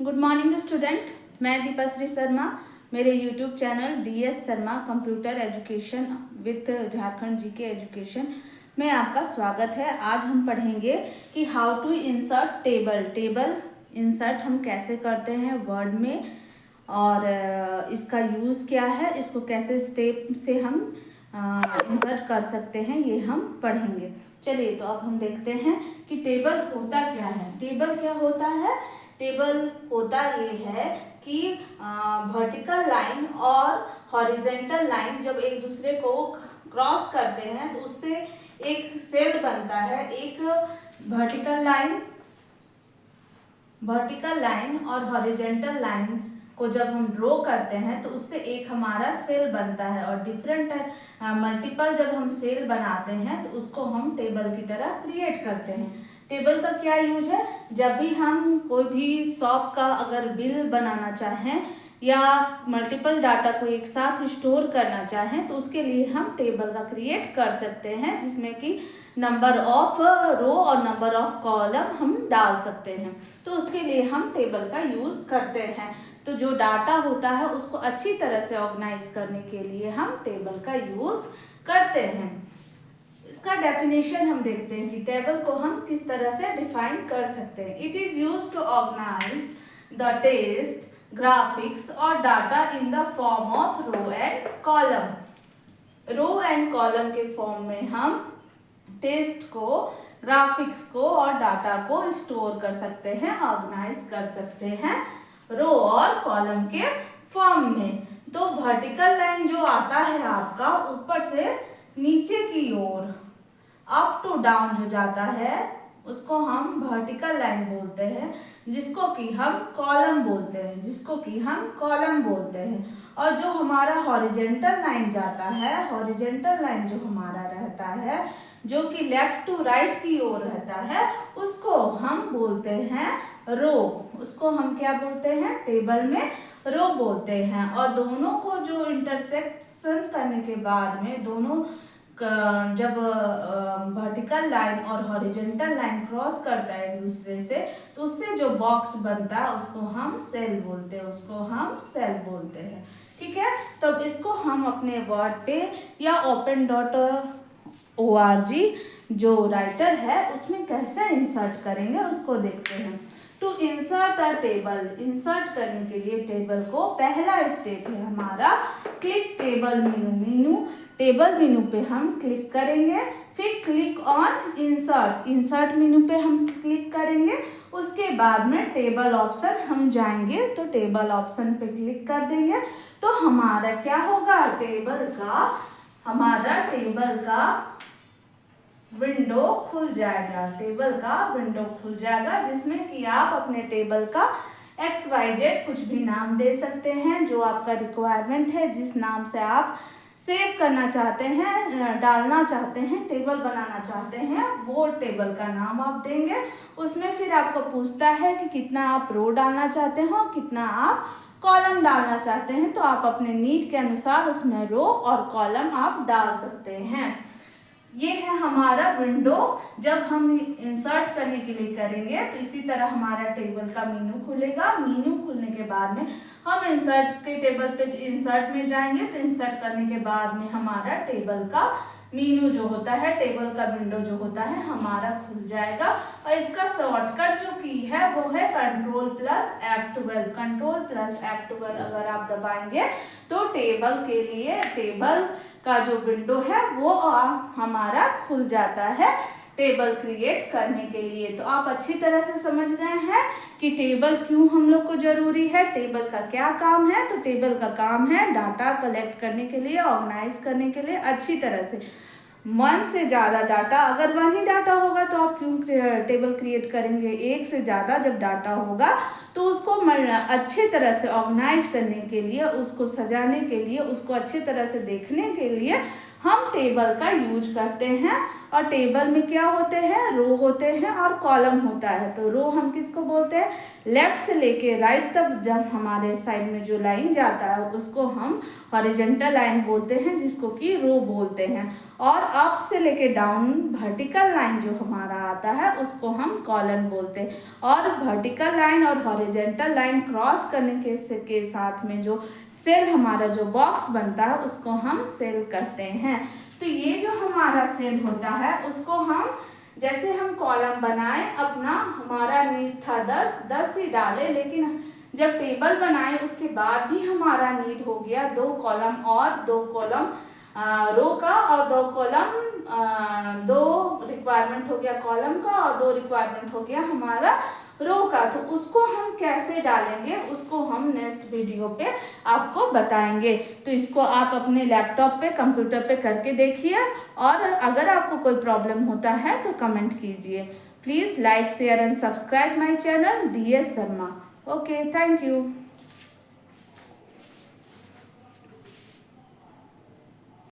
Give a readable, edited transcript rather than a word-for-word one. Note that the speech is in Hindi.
Good morning student. मैं दीपाश्री शर्मा, मेरे YouTube channel DS Sharma computer education with Jharkhand GK education में आपका स्वागत है। आज हम पढ़ेंगे कि how to insert table insert हम कैसे करते हैं वर्ड में, और इसका यूज़ क्या है, इसको कैसे स्टेप से हम इंसर्ट कर सकते हैं, ये हम पढ़ेंगे। चलिए, तो अब हम देखते हैं कि टेबल होता क्या है। टेबल क्या होता है? टेबल होता ये है कि वर्टिकल लाइन और हॉरिजेंटल लाइन जब एक दूसरे को क्रॉस करते हैं तो उससे एक सेल बनता है। एक वर्टिकल लाइन और हॉरिजेंटल लाइन को जब हम ड्रॉ करते हैं तो उससे एक हमारा सेल बनता है, और डिफरेंट मल्टीपल जब हम सेल बनाते हैं तो उसको हम टेबल की तरह क्रिएट करते हैं। टेबल का क्या यूज है? जब भी हम कोई भी शॉप का अगर बिल बनाना चाहें या मल्टीपल डाटा को एक साथ स्टोर करना चाहें तो उसके लिए हम टेबल का क्रिएट कर सकते हैं, जिसमें कि नंबर ऑफ रो और नंबर ऑफ कॉलम हम डाल सकते हैं। तो उसके लिए हम टेबल का यूज करते हैं। तो जो डाटा होता है उसको अच्छी तरह से ऑर्गेनाइज करने के लिए हम टेबल का यूज करते हैं। इसका डेफिनेशन हम देखते हैं कि टेबल को हम किस तरह से डिफाइन कर सकते हैं। It is used to organise the text, graphics और data in the form of row and column. Row and column के फॉर्म में हम टेक्स्ट को, ग्राफिक्स को और डाटा को स्टोर कर सकते हैं, ऑर्गेनाइज कर सकते हैं रो और कॉलम के फॉर्म में। तो वर्टिकल लाइन जो आता है आपका ऊपर से नीचे की ओर, अप टू डाउन जो जाता है उसको हम वर्टिकल लाइन बोलते हैं, जिसको कि हम कॉलम बोलते हैं। और जो हमारा हॉरिजेंटल लाइन जाता है, हॉरिजेंटल लाइन जो हमारा रहता है, जो कि लेफ्ट टू राइट की ओर रहता है, उसको हम बोलते हैं रो। उसको हम क्या बोलते हैं? टेबल में रो बोलते हैं। और दोनों को जो इंटरसेक्शन करने के बाद में, दोनों जब वर्टिकल लाइन और हॉरिजेंटल लाइन क्रॉस करता है एक दूसरे से, तो उससे जो बॉक्स बनता है उसको हम सेल बोलते हैं। ठीक है, तब इसको हम अपने वर्ड पे या open.org जो राइटर है उसमें कैसे इंसर्ट करेंगे उसको देखते हैं। To insert a table, insert करने के लिए टेबल को पहला स्टेप है हमारा click table menu. Table menu पे हम क्लिक करेंगे, फिर क्लिक ऑन इंसर्ट मेनू पे हम क्लिक करेंगे। उसके बाद में टेबल ऑप्शन हम जाएंगे, तो टेबल ऑप्शन पे क्लिक कर देंगे तो हमारा क्या होगा? टेबल का विंडो खुल जाएगा, जिसमें कि आप अपने टेबल का XYZ कुछ भी नाम दे सकते हैं, जो आपका रिक्वायरमेंट है, जिस नाम से आप सेव करना चाहते हैं, डालना चाहते हैं, टेबल बनाना चाहते हैं, वो टेबल का नाम आप देंगे। उसमें फिर आपको पूछता है कि कितना आप रो डालना चाहते हो, कितना आप कॉलम डालना चाहते हैं, तो आप अपने नीड के अनुसार उसमें रो और कॉलम आप डाल सकते हैं। ये है हमारा विंडो। जब हम इंसर्ट करने के लिए करेंगे तो इसी तरह हमारा टेबल का मेनू खुलेगा। मेनू खुलने के बाद में हम इंसर्ट के टेबल पे इंसर्ट में जाएंगे, तो इंसर्ट करने के बाद में हमारा टेबल का मेनू जो होता है, टेबल का विंडो जो होता है हमारा खुल जाएगा। और इसका शॉर्टकट जो की है वो है Ctrl+F12। अगर आप दबाएंगे तो टेबल का जो विंडो है वो हमारा खुल जाता है टेबल क्रिएट करने के लिए। तो आप अच्छी तरह से समझ गए हैं कि टेबल क्यों हम लोग को जरूरी है, टेबल का क्या काम है। तो टेबल का काम है डाटा कलेक्ट करने के लिए, ऑर्गेनाइज करने के लिए अच्छी तरह से। 1 से ज़्यादा डाटा, अगर 1 ही डाटा होगा तो आप क्यों टेबल क्रिएट करेंगे? 1 से ज़्यादा जब डाटा होगा तो उसको अच्छे तरह से ऑर्गेनाइज करने के लिए, उसको सजाने के लिए, उसको अच्छी तरह से देखने के लिए हम टेबल का यूज करते हैं और टेबल में क्या होते हैं, रो होते हैं और कॉलम होता है। तो रो हम किसको बोलते हैं, लेफ्ट से लेके राइट तक जब हमारे साइड में जो लाइन जाता है उसको हम हॉरिजॉन्टल लाइन बोलते हैं, जिसको कि रो बोलते हैं। और अप से लेके डाउन वर्टिकल लाइन जो हमारा आता है उसको हम कॉलम बोलते हैं। और वर्टिकल लाइन और हॉरिजॉन्टल लाइन क्रॉस करने के साथ में जो सेल हमारा जो बॉक्स बनता है उसको हम सेल करते हैं। तो ये जो हमारा सेल होता है उसको हम, जैसे हम कॉलम बनाए, अपना हमारा नीड था 10 ही डाले, लेकिन जब टेबल बनाए उसके बाद भी हमारा नीड हो गया 2 कॉलम और 2 कॉलम रो का और 2 कॉलम 2 रिक्वायरमेंट हो गया कॉलम का और 2 रिक्वायरमेंट हो गया हमारा रो का। तो उसको हम कैसे डालेंगे उसको हम नेक्स्ट वीडियो पे आपको बताएंगे। तो इसको आप अपने लैपटॉप पे, कंप्यूटर पे करके देखिए, और अगर आपको कोई प्रॉब्लम होता है तो कमेंट कीजिए। Please like, share and subscribe my channel DS Sharma. Okay, thank you.